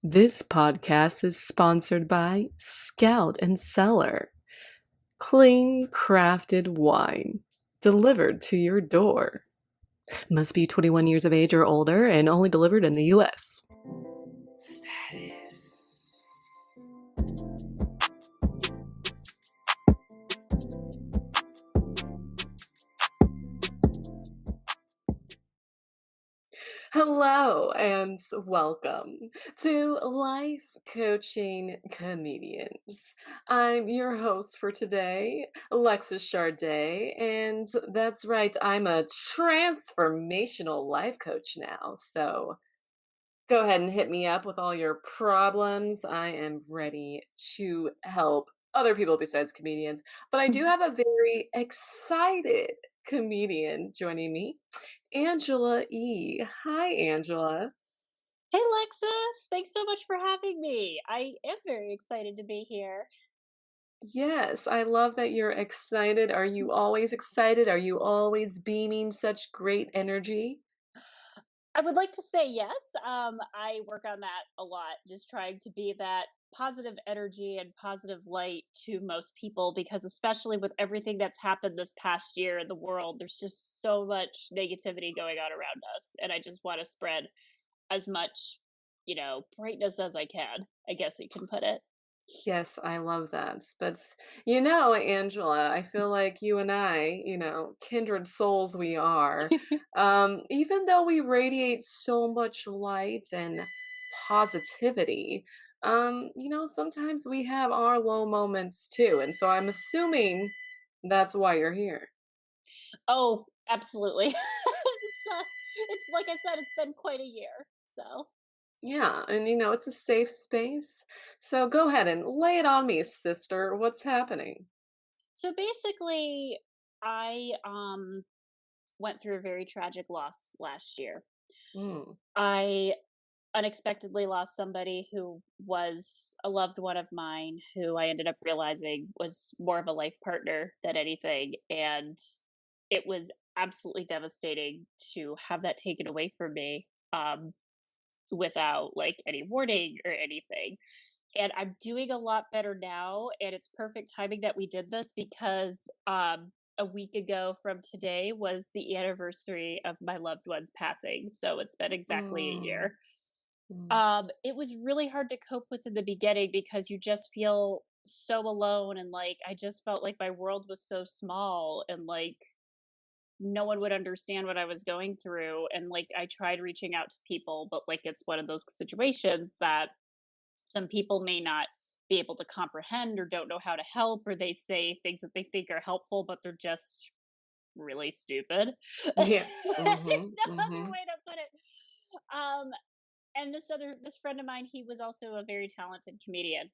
This podcast is sponsored by Scout and Cellar. Clean crafted wine delivered to your door. Must be 21 years of age or older and only delivered in the US. Status. Hello and welcome to Life Coaching Comedians. I'm your host for today, Alexis Charday, and that's right, I'm a transformational life coach now. So go ahead and hit me up with all your problems. I am ready to help other people besides comedians, but I do have a very excited comedian joining me. Angela E. Hi, Angela. Hey, Lexus. Thanks so much for having me. I am very excited to be here. Yes, I love that you're excited. Are you always excited? Are you always beaming such great energy? I would like to say yes. I work on that a lot, just trying to be that positive energy and positive light to most people because especially with everything that's happened this past year in the world, there's just so much negativity going on around us and I just want to spread as much, brightness as I can. I guess you can put it. Yes, I love that. But Angela, I feel like you and I, kindred souls we are. Even though we radiate so much light and positivity, sometimes we have our low moments too. And so I'm assuming that's why you're here. Oh, absolutely. It's like I said, it's been quite a year. So Yeah, and it's a safe space. So go ahead and lay it on me, sister. What's happening? so basically I went through a very tragic loss last year. Mm. I unexpectedly lost somebody who was a loved one of mine who I ended up realizing was more of a life partner than anything, and it was absolutely devastating to have that taken away from me without like any warning or anything. And I'm doing a lot better now, and it's perfect timing that we did this because a week ago from today was the anniversary of my loved one's passing, so it's been exactly a Mm. year. Mm. It was really hard to cope with in the beginning because you just feel so alone, and like I just felt like my world was so small, and like no one would understand what I was going through, and like I tried reaching out to people, but like it's one of those situations that some people may not be able to comprehend or don't know how to help, or they say things that they think are helpful but they're just really stupid. Yeah. There's Mhm. no other Mhm. way to put it. um and this friend of mine, he was also a very talented comedian,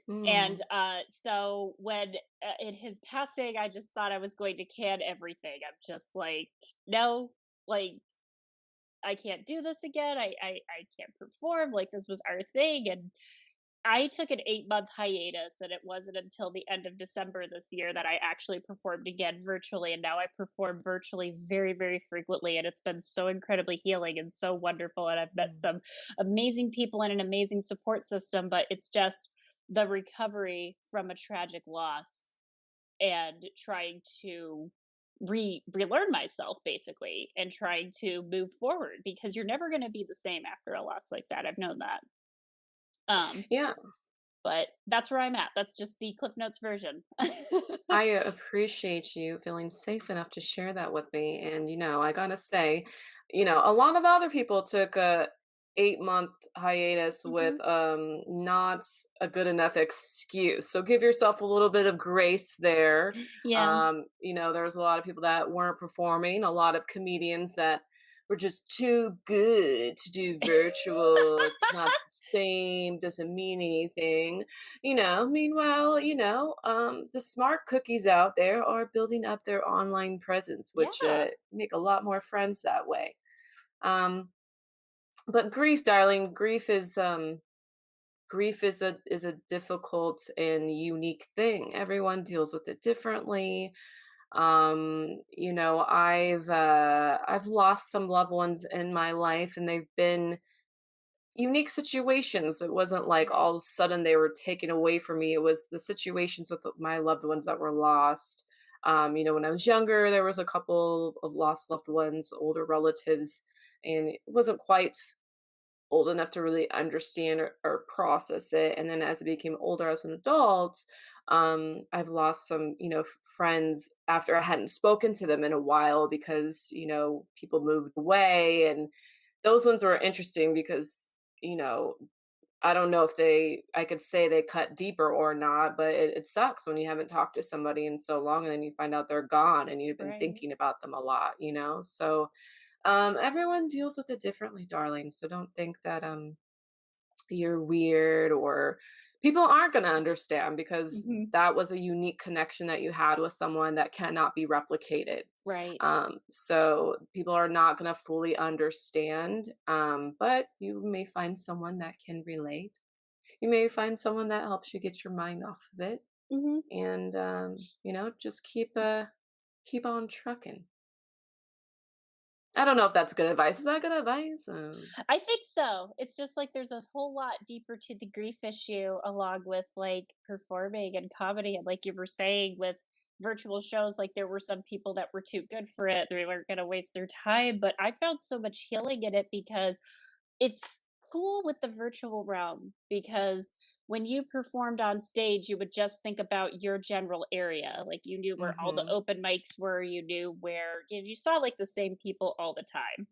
and Mm. so when in his passing, I just thought I was going to can everything. I'm just like, no, like I can't do this again. I can't perform, like this was our thing. And I took an 8-month hiatus, and it wasn't until the end of December this year that I actually performed again virtually, and now I perform virtually very, very frequently, and it's been so incredibly healing and so wonderful, and I've met Mm. some amazing people and an amazing support system, but it's just the recovery from a tragic loss and trying to relearn myself basically and trying to move forward because you're never going to be the same after a loss like that. I've known that. Um Yeah, but that's where I'm at. That's just the Cliff Notes version. I appreciate you feeling safe enough to share that with me. And I gotta say, a lot of other people took a 8-month hiatus Mhm. with not a good enough excuse. So give yourself a little bit of grace there. Yeah. There's a lot of people that weren't performing, a lot of comedians that were just too good to do virtual. It's not the same, doesn't mean anything. Meanwhile, the smart cookies out there are building up their online presence, which Yeah. make a lot more friends that way. Um, but grief, darling, grief is a difficult and unique thing. Everyone deals with it differently. I've lost some loved ones in my life, and they've been unique situations. It wasn't like Right. all of a sudden they were taken away from me. It was the situations with my loved ones that were lost. When I was younger, there was a couple of lost loved ones, older relatives, and it wasn't quite old enough to really understand or process it. And then as I became older as an adult, I've lost some, friends after I hadn't spoken to them in a while because, people moved away. And those ones were interesting because, you know, I don't know if I could say they cut deeper or not, but it sucks when you haven't talked to somebody in so long and then you find out they're gone and you've been Right. thinking about them a lot. So, everyone deals with it differently, darling. So don't think that you're weird or people aren't going to understand because Mhm. that was a unique connection that you had with someone that cannot be replicated. Right. So people are not going to fully understand, but you may find someone that can relate. You may find someone that helps you get your mind off of it, Mhm. and just keep on trucking. I don't know if that's good advice. Is that good advice? I think so. It's just like there's a whole lot deeper to the grief issue along with like performing and comedy. And like you were saying with virtual shows, like there were some people that were too good for it. They weren't going to waste their time. But I found so much healing in it because it's cool with the virtual realm because when you performed on stage, you would just think about your general area. Like you knew where all the Mhm. open mics were, you knew where you saw like the same people all the time.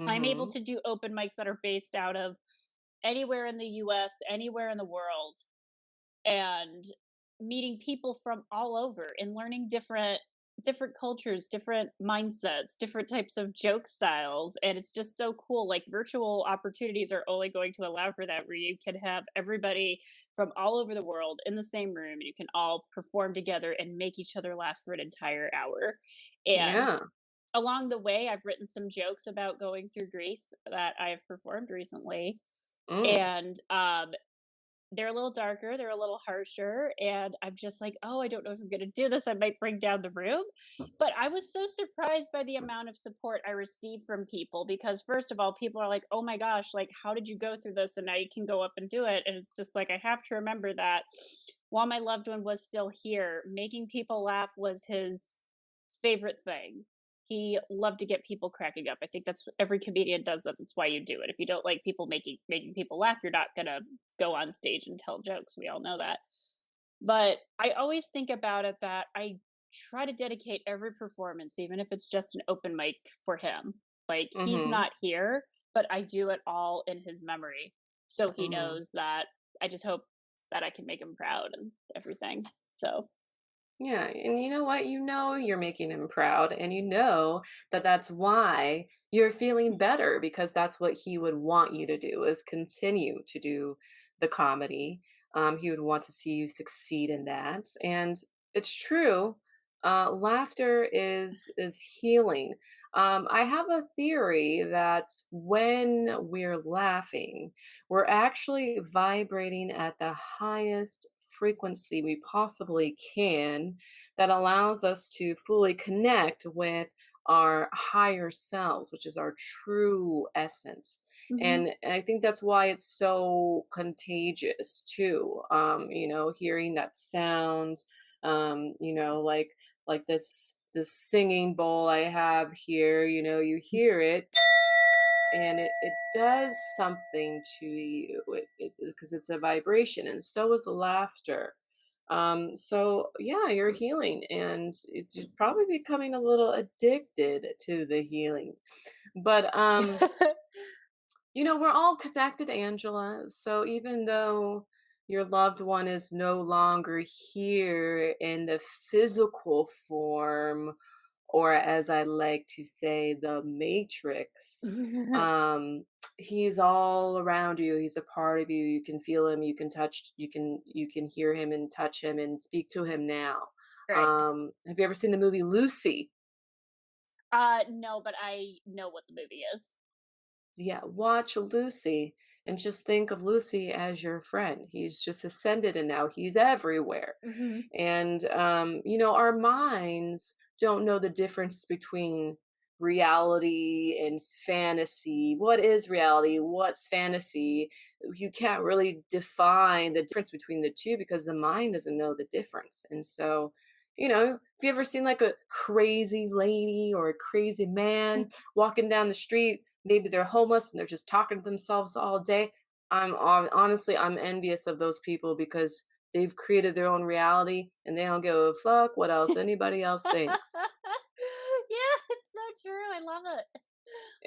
I'm able Mhm. to do open mics that are based out of anywhere in the US, anywhere in the world, and meeting people from all over and learning different cultures, different mindsets, different types of joke styles, and it's just so cool. Like virtual opportunities are only going to allow for that where you can have everybody from all over the world in the same room and you can all perform together and make each other laugh for an entire hour. And Yeah. along the way, I've written some jokes about going through grief that I've performed recently, Mm. and, they're a little darker, they're a little harsher, and I'm just like, "Oh, I don't know if I'm gonna do this, I might bring down the room." But I was so surprised by the amount of support I received from people because, first of all, people are like, "Oh my gosh, like, how did you go through this? And now you can go up and do it." And it's just like, I have to remember that while my loved one was still here, making people laugh was his favorite thing. He loved to get people cracking up. I think that's every comedian does that. That's why you do it. If you don't like people making people laugh, you're not gonna go on stage and tell jokes. We all know that. But I always think about it that I try to dedicate every performance, even if it's just an open mic for him. Like he's Mhm. not here, but I do it all in his memory. So he Mhm. knows that I just hope that I can make him proud and everything. So Yeah, and you know what? You know you're making him proud, and you know that that's why you're feeling better because that's what he would want you to do is continue to do the comedy. He would want to see you succeed in that, and it's true. Laughter is healing. I have a theory that when we're laughing, we're actually vibrating at the highest frequency we possibly can that allows us to fully connect with our higher selves, which is our true essence. mhm. And I think that's why it's so contagious too. Hearing that sound, like this singing bowl I have here, you hear it and it does something to you because it's a vibration and so is laughter. So yeah, you're healing and it's you're probably becoming a little addicted to the healing, but we're all connected, Angela. So even though your loved one is no longer here in the physical form, or as I like to say, the matrix, um, he's all around you. He's a part of you. You can feel him. You can touch. You can hear him and touch him and speak to him now. Right. Have you ever seen the movie Lucy? No, but I know what the movie is. Yeah, watch Lucy and just think of Lucy as your friend. He's just ascended and now he's everywhere. Mhm. And our minds don't know the difference between reality and fantasy. What is reality? What's fantasy? You can't really define the difference between the two because the mind doesn't know the difference. And so, have you ever seen like a crazy lady or a crazy man walking down the street? Maybe they're homeless and they're just talking to themselves all day. Honestly, I'm envious of those people because they've created their own reality and they don't give a fuck what else anybody else thinks. Yeah, it's so true. I love it.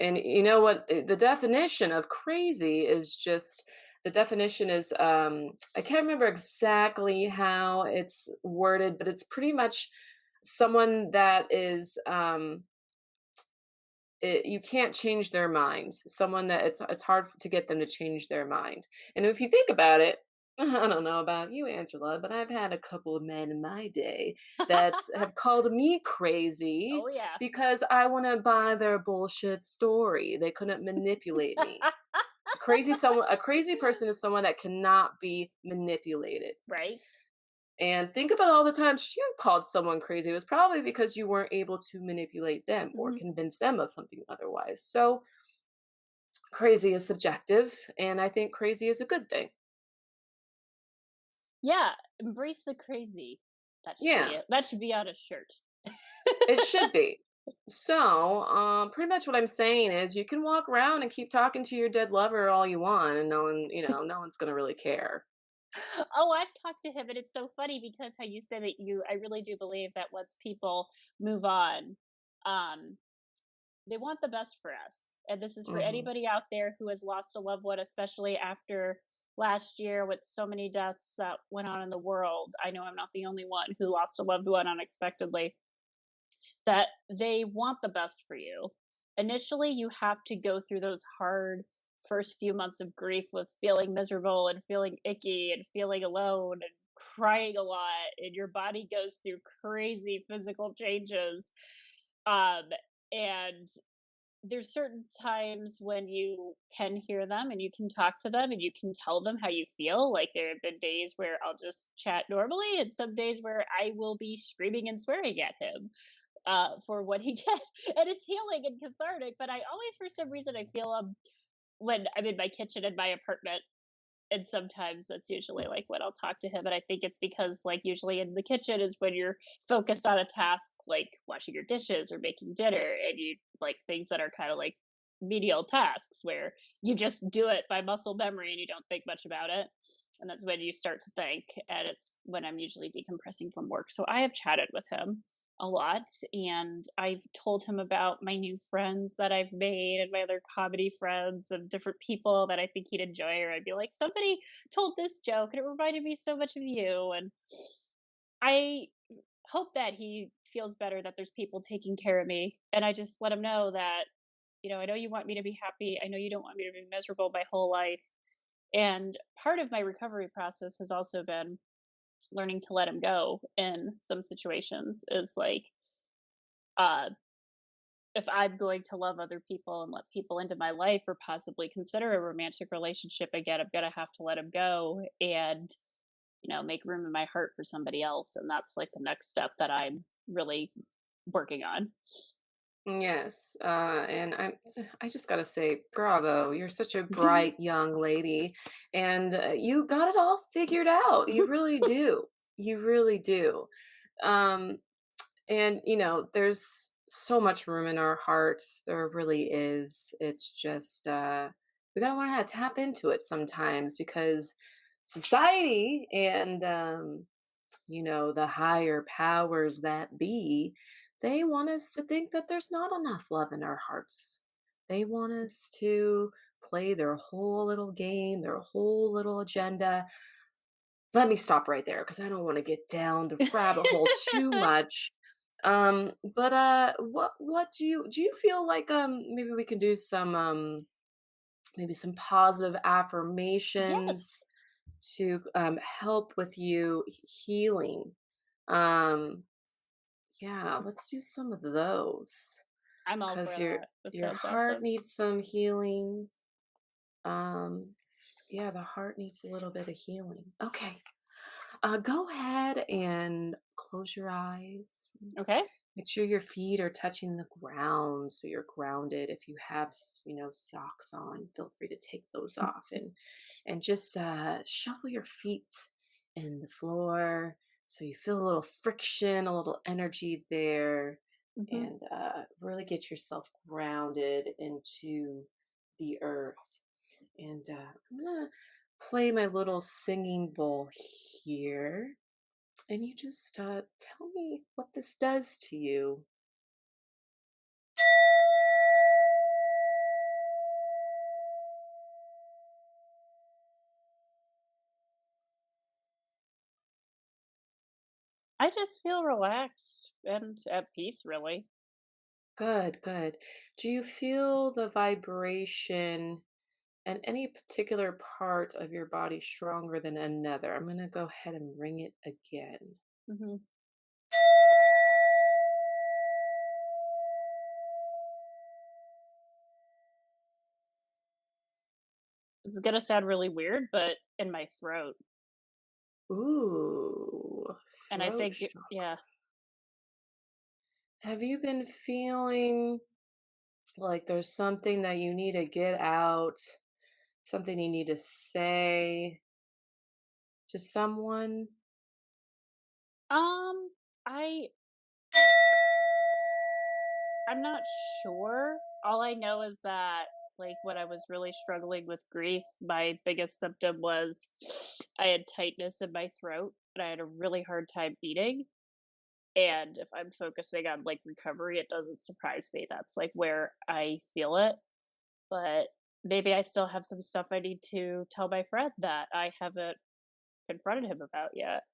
And you know what? The definition of crazy is just the definition is I can't remember exactly how it's worded, but it's pretty much someone that is you can't change their mind. Someone that it's hard to get them to change their mind. And if you think about it, I don't know about you, Angela, but I've had a couple of men in my day that have called me crazy Oh, yeah. because I want to buy their bullshit story. They couldn't manipulate me. A crazy person is someone that cannot be manipulated. Right? And think about all the times you called someone crazy. It was probably because you weren't able to manipulate them or Mhm. convince them of something otherwise. So, crazy is subjective, and I think crazy is a good thing. Yeah, embrace the crazy. That should be Yeah, it. That should be on a shirt. it should be. So, pretty much what I'm saying is you can walk around and keep talking to your dead lover all you want, and no one's gonna really care. Oh, I've talked to him, and it's so funny because how you say that I really do believe that once people move on, um, they want the best for us. And this is for Hmm. anybody out there who has lost a loved one, especially after last year with so many deaths that went on in the world. I know I'm not the only one who lost a loved one unexpectedly, that they want the best for you. Initially, you have to go through those hard first few months of grief with feeling miserable and feeling icky and feeling alone and crying a lot, and your body goes through crazy physical changes. Um, and there's certain times when you can hear them and you can talk to them and you can tell them how you feel. Like there have been days where I'll just chat normally, and some days where I will be screaming and swearing at him for what he did. And it's healing and cathartic. But I always, for some reason, I feel when I'm in my kitchen in my apartment. And sometimes that's usually like when I'll talk to him. And I think it's because, like, usually in the kitchen is when you're focused on a task like washing your dishes or making dinner, and you like things that are kind of like menial tasks where you just do it by muscle memory and you don't think much about it. And that's when you start to think. And it's when I'm usually decompressing from work. So I have chatted with him a lot, and I've told him about my new friends that I've made and my other comedy friends and different people that I think he'd enjoy. Or I'd be like, somebody told this joke and it reminded me so much of you. And I hope that he feels better, that there's people taking care of me. And I just let him know that, I know you want me to be happy. I know you don't want me to be miserable my whole life. And part of my recovery process has also been learning to let him go in some situations, is like, uh if I'm going to love other people and let people into my life or possibly consider a romantic relationship again, I'm gonna have to let him go and, make room in my heart for somebody else. And that's like the next step that I'm really working on. Yes, and I just gotta say, bravo! You're such a bright young lady, and you got it all figured out. You really do. You really do. Um, and there's so much room in our hearts. There really is. It's just we gotta learn how to tap into it sometimes because society and the higher powers that be, they want us to think that there's not enough love in our hearts. They want us to play their whole little game, their whole little agenda. Let me stop right there because I don't want to get down the rabbit hole too much. But what do you feel like maybe we can do some maybe some positive affirmations Yes, to help with you healing. Um, yeah, let's do some of those I'm all because for your that. That your sounds heart awesome. needs some healing. Um, yeah, the heart needs a little bit of healing. Okay, go ahead and close your eyes. Okay. Make sure your feet are touching the ground so you're grounded. If you have, socks on, feel free to take those off and just shuffle your feet in the floor so you feel a little friction, a little energy there, Mhm. and really get yourself grounded into the earth. And I'm gonna play my little singing bowl here, and you just tell me what this does to you. I just feel relaxed and at peace, really. Good, good. Do you feel the vibration and any particular part of your body stronger than another? I'm going to go ahead and ring it again. Mhm. This is gonna sound really weird, but in my throat, Ooh, and I throat think it chakra. yeah. Have you been feeling like there's something that you need to get out, something you need to say to someone? Um, I I'm not sure. All I know is that, like, when I was really struggling with grief, my biggest symptom was I had tightness in my throat, and I had a really hard time eating. And if I'm focusing on like recovery, it doesn't surprise me. That's like where I feel it. But maybe I still have some stuff I need to tell my friend that I haven't confronted him about yet.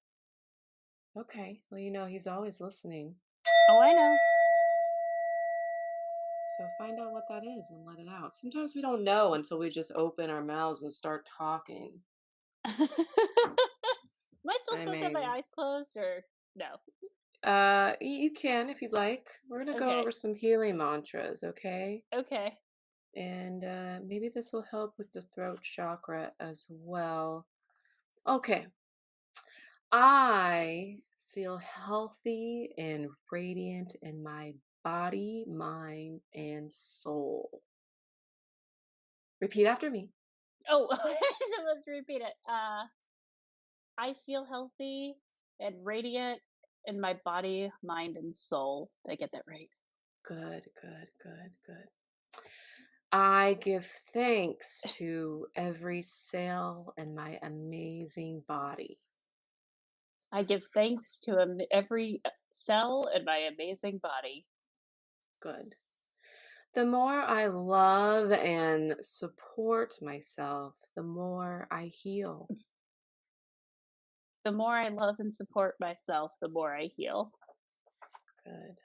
Okay. Well, he's always listening. Oh, I know. So find out what that is and let it out. Sometimes we don't know until we just open our mouths and start talking. Am I still I supposed to have my mean, eyes closed or no? you can if you'd like. We're gonna go over Okay. some healing mantras, okay? Okay. And maybe this will help with the throat chakra as well. Okay, I feel healthy and radiant in my body, mind, and soul. Repeat after me. Oh, I'm supposed to repeat it. I feel healthy and radiant in my body, mind, and soul. Did I get that right? Good, good, good, good. I give thanks to every cell in my amazing body. I give thanks to every cell in my amazing body. Good. The more I love and support myself, the more I heal. The more I love and support myself, the more I heal. Good.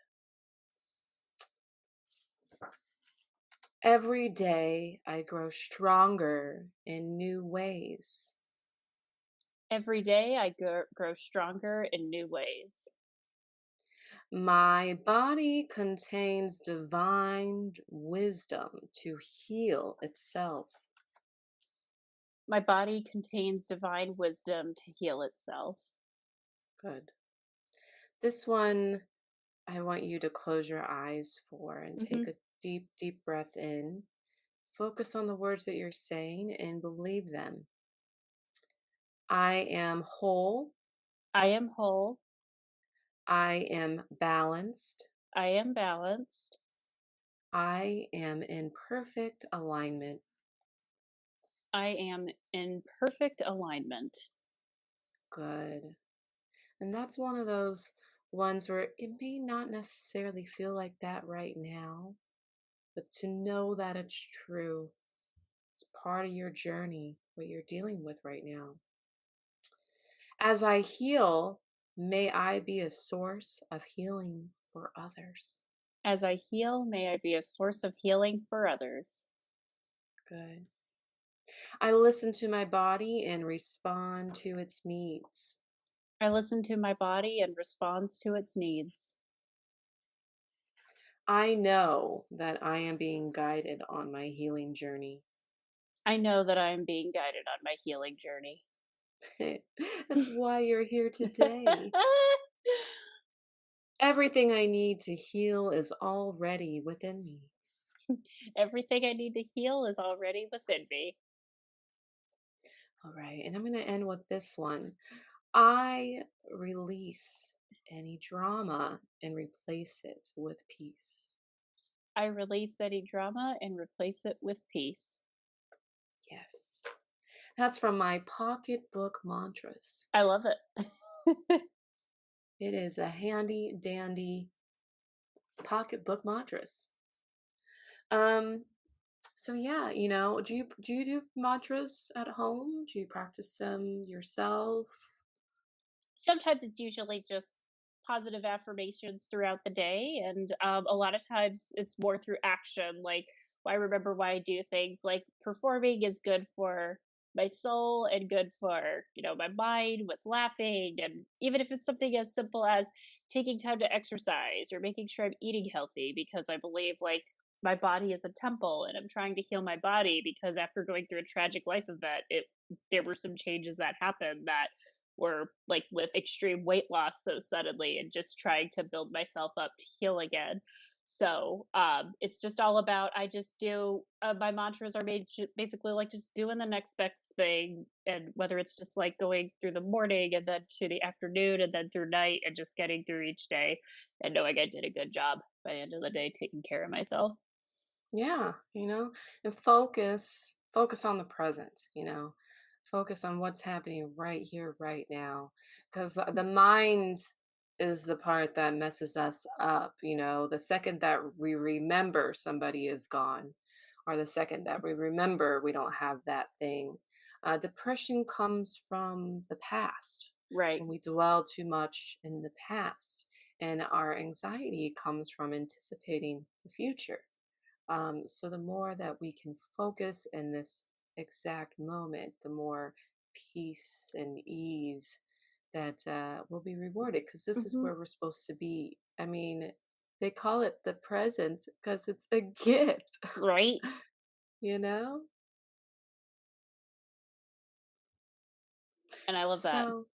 Every day I grow stronger in new ways. Every day I grow stronger in new ways. My body contains divine wisdom to heal itself. My body contains divine wisdom to heal itself. Good. This one I want you to close your eyes for and take Mhm. a deep, deep breath in. Focus on the words that you're saying and believe them. I am whole. I am whole. I am balanced. I am balanced. I am in perfect alignment. I am in perfect alignment. Good. And that's one of those ones where it may not necessarily feel like that right now, but to know that it's true, it's part of your journey, what you're dealing with right now. As I heal, may I be a source of healing for others. As I heal, may I be a source of healing for others. Good. I listen to my body and respond to its needs. I listen to my body and responds to its needs. I know that I am being guided on my healing journey. I know that I am being guided on my healing journey. That's why you're here today. Everything I need to heal is already within me. Everything I need to heal is already within me. All right. And I'm going to end with this one. I release any drama and replace it with peace. I release any drama and replace it with peace. Yes. That's from my pocketbook mantras. I love it. It is a handy dandy pocketbook mantras. Um, so yeah, do you do mantras at home? Do you practice them yourself? Sometimes it's usually just positive affirmations throughout the day, and a lot of times it's more through action. Like, I remember why I do things. Like, performing is good for my soul and good for my mind with laughing, and even if it's something as simple as taking time to exercise or making sure I'm eating healthy, because I believe like my body is a temple and I'm trying to heal my body because after going through a tragic life event, it there were some changes that happened that were like with extreme weight loss so suddenly, and just trying to build myself up to heal again. So it's just all about I just do my mantras are made basically like just doing the next best thing, and whether it's just like going through the morning and then to the afternoon and then through night and just getting through each day and knowing I did a good job by the end of the day taking care of myself. Yeah, and focus on the present, focus on what's happening right here, right now. Because the mind is the part that messes us up, the second that we remember somebody is gone, or the second that we remember we don't have that thing. Depression comes from the past Right. when we dwell too much in the past, and our anxiety comes from anticipating the future. So the more that we can focus in this exact moment, the more peace and ease that will be rewarded, because this is Hmm. where we're supposed to be. I mean, they call it the present because it's a gift, Right. you know? And I love that. So,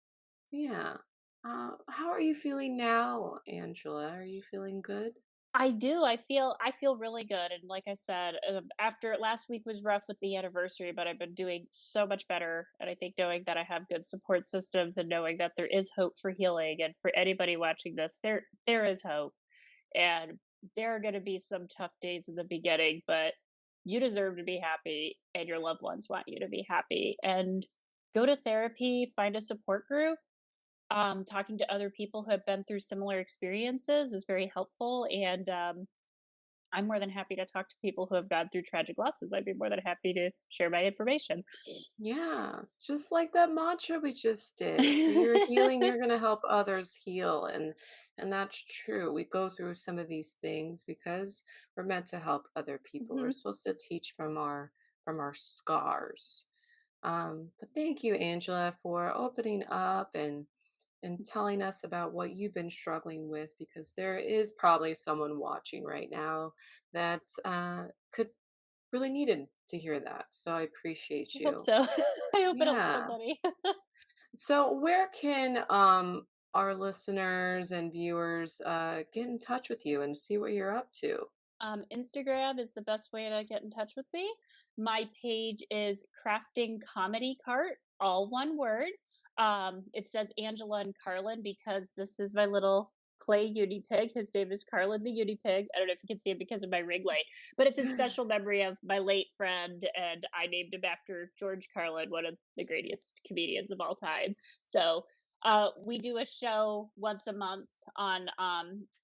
yeah. How are you feeling now, Angela? Are you feeling good? I do. I feel really good, and like I said, after last week was rough with the anniversary, but I've been doing so much better. And I think knowing that I have good support systems and knowing that there is hope for healing, and for anybody watching this, there is hope. And there are going to be some tough days in the beginning, but you deserve to be happy, and your loved ones want you to be happy. And go to therapy, find a support group. Talking to other people who have been through similar experiences is very helpful, and I'm more than happy to talk to people who have gone through tragic losses. I'd be more than happy to share my information. Yeah, just like that mantra we just did. Through your healing, you're going to help others heal, and that's true. We go through some of these things because we're meant to help other people. We're Mhm. supposed to teach from our scars. But thank you, Angela, for opening up and telling us about what you've been struggling with, because there is probably someone watching right now that could really needed to hear that. So I appreciate I hope you. so. I hope it helps Yeah. somebody. So where can our listeners and viewers get in touch with you and see what you're up to? Instagram is the best way to get in touch with me. My page is Crafting Comedy Cart, all one word. It says Angela and Carlin because this is my little clay uni pig. His name is Carlin the uni pig. I don't know if you can see him because of my ring light, but it's in special memory of my late friend, and I named him after George Carlin, one of the greatest comedians of all time. So we do a show once a month on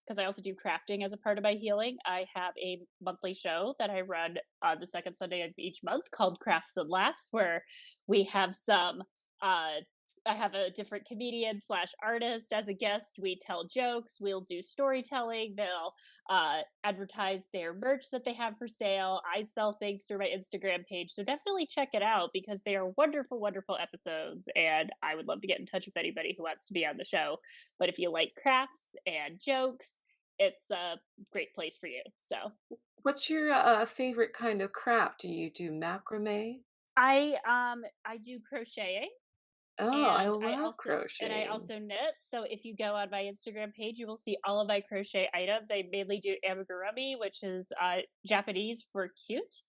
because I also do crafting as a part of my healing. I have a monthly show that I run the second Sunday of each month called Crafts and Laughs, where we have some uh I have a different comedian slash artist as a guest. We tell jokes, we'll do storytelling, they'll advertise their merch that they have for sale. I sell things through my Instagram page. So definitely check it out because they are wonderful, wonderful episodes. And I would love to get in touch with anybody who wants to be on the show. But if you like crafts and jokes, it's a great place for you. So What's your favorite kind of craft? Do you do macrame? I do crocheting. Oh, I And love crocheting. I also knit, so if you go on my Instagram page, you will see all of my crochet items. I mainly do amigurumi, which is, Japanese for cute,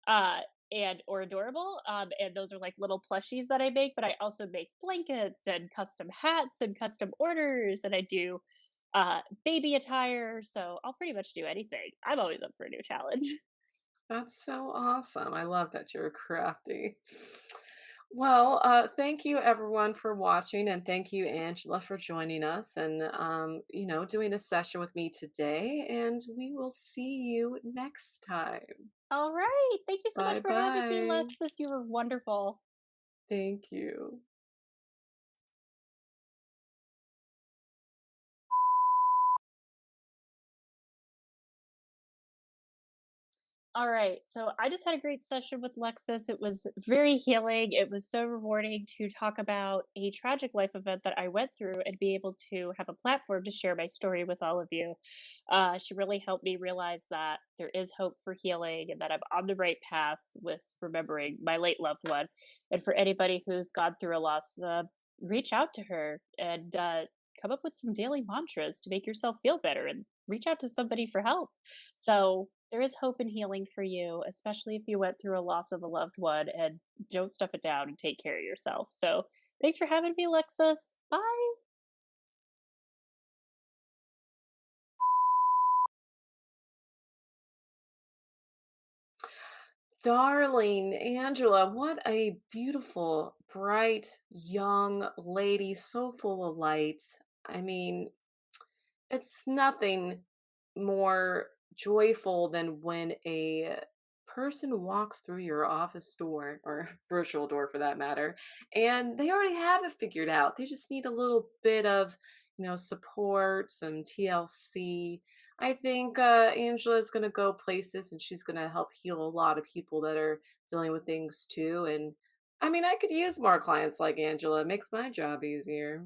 uh, and or adorable, and those are, like, little plushies that I make, but I also make blankets and custom hats and custom orders, and I do, baby attire, so I'll pretty much do anything. I'm always up for a new challenge. That's so awesome. I love that you're crafty. Well, thank you everyone for watching, and thank you, Angela, for joining us and doing a session with me today. And we will see you next time. Alright, thank you so much Bye for having me, bye. Lexis, you were wonderful. Thank you. All right. So I just had a great session with Lexus. It was very healing. It was so rewarding to talk about a tragic life event that I went through and be able to have a platform to share my story with all of you. She really helped me realize that there is hope for healing and that I'm on the right path with remembering my late loved one. And for anybody who's gone through a loss, reach out to her and come up with some daily mantras to make yourself feel better and reach out to somebody for help. So there is hope and healing for you, especially if you went through a loss of a loved one, and don't stuff it down and take care of yourself. So thanks for having me, Lexus. Bye. Darling Angela, what a beautiful, bright, young lady, so full of light. I mean, it's nothing more joyful than when a person walks through your office door or virtual door for that matter, and they already have it figured out. They just need a little bit of, support, some TLC. I think Angela's going to go places and she's going to help heal a lot of people that are dealing with things too. And I mean, I could use more clients like Angela. It makes my job easier.